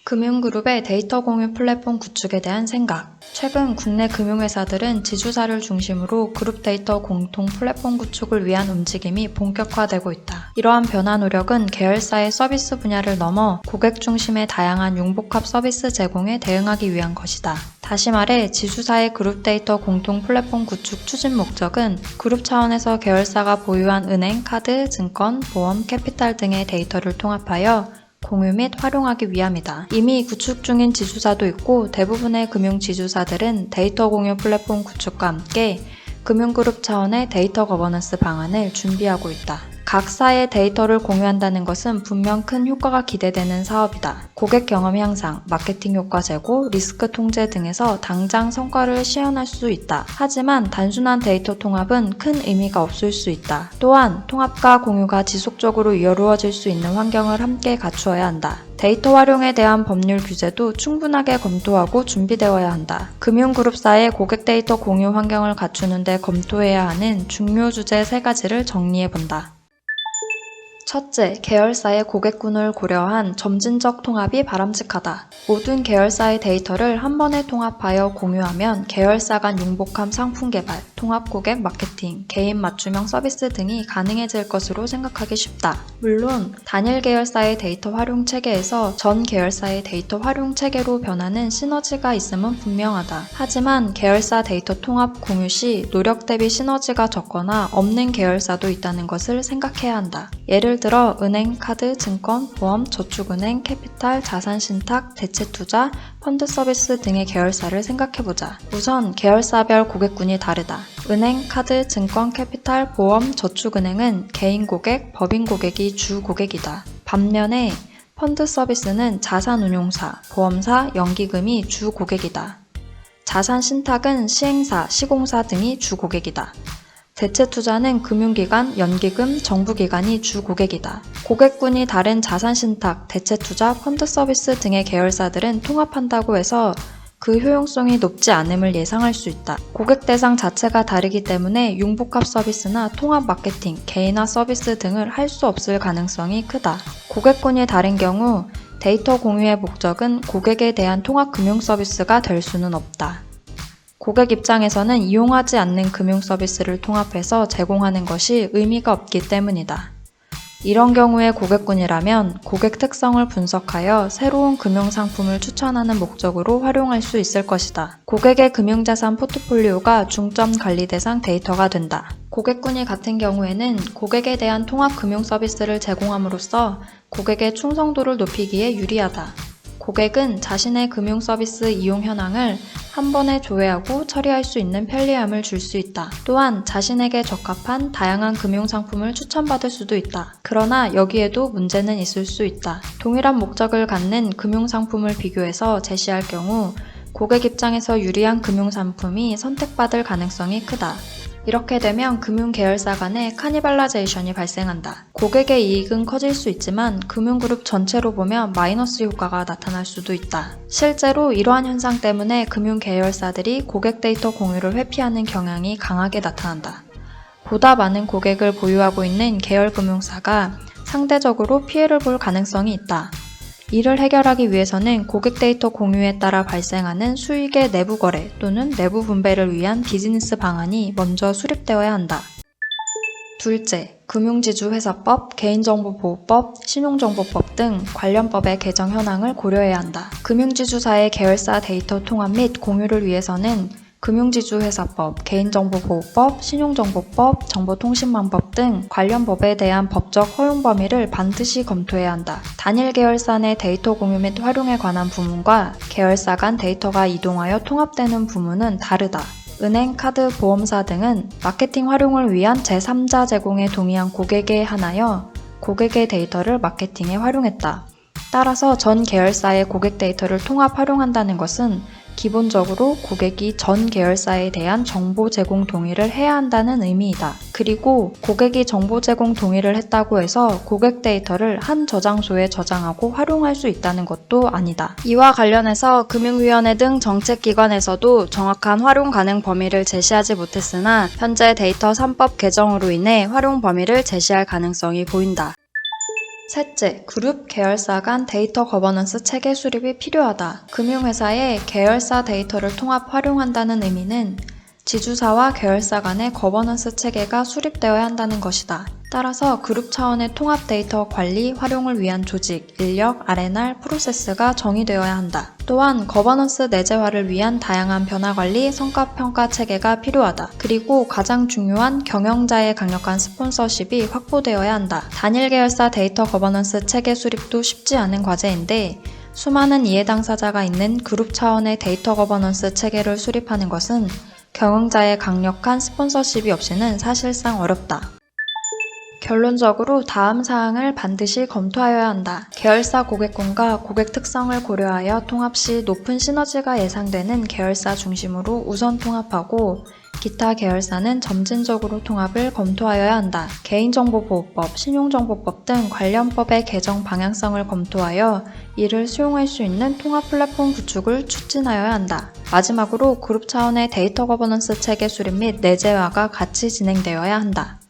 금융그룹의 데이터 공유 플랫폼 구축에 대한 생각. 최근 국내 금융회사들은 지주사를 중심으로 그룹 데이터 공통 플랫폼 구축을 위한 움직임이 본격화되고 있다. 이러한 변화 노력은 계열사의 서비스 분야를 넘어 고객 중심의 다양한 융복합 서비스 제공에 대응하기 위한 것이다. 다시 말해 지주사의 그룹 데이터 공통 플랫폼 구축 추진 목적은 그룹 차원에서 계열사가 보유한 은행, 카드, 증권, 보험, 캐피탈 등의 데이터를 통합하여 공유 및 활용하기 위함이다. 이미 구축 중인 지주사도 있고 대부분의 금융 지주사들은 데이터 공유 플랫폼 구축과 함께 금융그룹 차원의 데이터 거버넌스 방안을 준비하고 있다. 각사의 데이터를 공유한다는 것은 분명 큰 효과가 기대되는 사업이다. 고객 경험 향상, 마케팅 효과 제고, 리스크 통제 등에서 당장 성과를 시현할 수 있다. 하지만 단순한 데이터 통합은 큰 의미가 없을 수 있다. 또한 통합과 공유가 지속적으로 이루어질 수 있는 환경을 함께 갖추어야 한다. 데이터 활용에 대한 법률 규제도 충분하게 검토하고 준비되어야 한다. 금융그룹사의 고객 데이터 공유 환경을 갖추는 데 검토해야 하는 중요 주제 3가지를 정리해본다. 첫째, 계열사의 고객군을 고려한 점진적 통합이 바람직하다. 모든 계열사의 데이터를 한 번에 통합하여 공유하면 계열사 간 융복합 상품 개발, 통합 고객 마케팅, 개인 맞춤형 서비스 등이 가능해질 것으로 생각하기 쉽다. 물론 단일 계열사의 데이터 활용 체계에서 전 계열사의 데이터 활용 체계로 변하는 시너지가 있음은 분명하다. 하지만 계열사 데이터 통합 공유 시 노력 대비 시너지가 적거나 없는 계열사도 있다는 것을 생각해야 한다. 예를 들어 은행, 카드, 증권, 보험, 저축은행, 캐피탈, 자산신탁, 대체투자, 펀드 서비스 등의 계열사를 생각해보자. 우선 계열사별 고객군이 다르다. 은행, 카드, 증권, 캐피탈, 보험, 저축은행은 개인 고객, 법인 고객이 주 고객이다. 반면에 펀드 서비스는 자산운용사, 보험사, 연기금이 주 고객이다. 자산신탁은 시행사, 시공사 등이 주 고객이다. 대체투자는 금융기관, 연기금, 정부기관이 주 고객이다. 고객군이 다른 자산신탁, 대체투자, 펀드 서비스 등의 계열사들은 통합한다고 해서 그 효용성이 높지 않음을 예상할 수 있다. 고객 대상 자체가 다르기 때문에 융복합 서비스나 통합 마케팅, 개인화 서비스 등을 할 수 없을 가능성이 크다. 고객군이 다른 경우 데이터 공유의 목적은 고객에 대한 통합 금융 서비스가 될 수는 없다. 고객 입장에서는 이용하지 않는 금융 서비스를 통합해서 제공하는 것이 의미가 없기 때문이다. 이런 경우에 고객군이라면 고객 특성을 분석하여 새로운 금융 상품을 추천하는 목적으로 활용할 수 있을 것이다. 고객의 금융자산 포트폴리오가 중점 관리 대상 데이터가 된다. 고객군이 같은 경우에는 고객에 대한 통합 금융 서비스를 제공함으로써 고객의 충성도를 높이기에 유리하다. 고객은 자신의 금융 서비스 이용 현황을 한 번에 조회하고 처리할 수 있는 편리함을 줄 수 있다. 또한 자신에게 적합한 다양한 금융 상품을 추천받을 수도 있다. 그러나 여기에도 문제는 있을 수 있다. 동일한 목적을 갖는 금융 상품을 비교해서 제시할 경우 고객 입장에서 유리한 금융 상품이 선택받을 가능성이 크다. 이렇게 되면 금융 계열사 간의 카니발라이제이션이 발생한다. 고객의 이익은 커질 수 있지만 금융그룹 전체로 보면 마이너스 효과가 나타날 수도 있다. 실제로 이러한 현상 때문에 금융 계열사들이 고객 데이터 공유를 회피하는 경향이 강하게 나타난다. 보다 많은 고객을 보유하고 있는 계열금융사가 상대적으로 피해를 볼 가능성이 있다. 이를 해결하기 위해서는 고객 데이터 공유에 따라 발생하는 수익의 내부 거래 또는 내부 분배를 위한 비즈니스 방안이 먼저 수립되어야 한다. 둘째, 금융지주회사법, 개인정보보호법, 신용정보법 등 관련 법의 개정 현황을 고려해야 한다. 금융지주사의 계열사 데이터 통합 및 공유를 위해서는 금융지주회사법, 개인정보보호법, 신용정보법, 정보통신망법 등 관련 법에 대한 법적 허용 범위를 반드시 검토해야 한다. 단일 계열사 내 데이터 공유 및 활용에 관한 부문과 계열사 간 데이터가 이동하여 통합되는 부문은 다르다. 은행, 카드, 보험사 등은 마케팅 활용을 위한 제3자 제공에 동의한 고객에 한하여 고객의 데이터를 마케팅에 활용했다. 따라서 전 계열사의 고객 데이터를 통합 활용한다는 것은 기본적으로 고객이 전 계열사에 대한 정보 제공 동의를 해야 한다는 의미이다. 그리고 고객이 정보 제공 동의를 했다고 해서 고객 데이터를 한 저장소에 저장하고 활용할 수 있다는 것도 아니다. 이와 관련해서 금융위원회 등 정책기관에서도 정확한 활용 가능 범위를 제시하지 못했으나 현재 데이터 3법 개정으로 인해 활용 범위를 제시할 가능성이 보인다. 셋째, 그룹 계열사 간 데이터 거버넌스 체계 수립이 필요하다. 금융회사의 계열사 데이터를 통합 활용한다는 의미는 지주사와 계열사 간의 거버넌스 체계가 수립되어야 한다는 것이다. 따라서 그룹 차원의 통합 데이터 관리, 활용을 위한 조직, 인력, R&R, 프로세스가 정의되어야 한다. 또한 거버넌스 내재화를 위한 다양한 변화관리, 성과평가 체계가 필요하다. 그리고 가장 중요한 경영자의 강력한 스폰서십이 확보되어야 한다. 단일 계열사 데이터 거버넌스 체계 수립도 쉽지 않은 과제인데 수많은 이해 당사자가 있는 그룹 차원의 데이터 거버넌스 체계를 수립하는 것은 경영자의 강력한 스폰서십이 없이는 사실상 어렵다. 결론적으로 다음 사항을 반드시 검토하여야 한다. 계열사 고객군과 고객 특성을 고려하여 통합 시 높은 시너지가 예상되는 계열사 중심으로 우선 통합하고 기타 계열사는 점진적으로 통합을 검토하여야 한다. 개인정보보호법, 신용정보법 등 관련 법의 개정 방향성을 검토하여 이를 수용할 수 있는 통합 플랫폼 구축을 추진하여야 한다. 마지막으로 그룹 차원의 데이터 거버넌스 체계 수립 및 내재화가 같이 진행되어야 한다.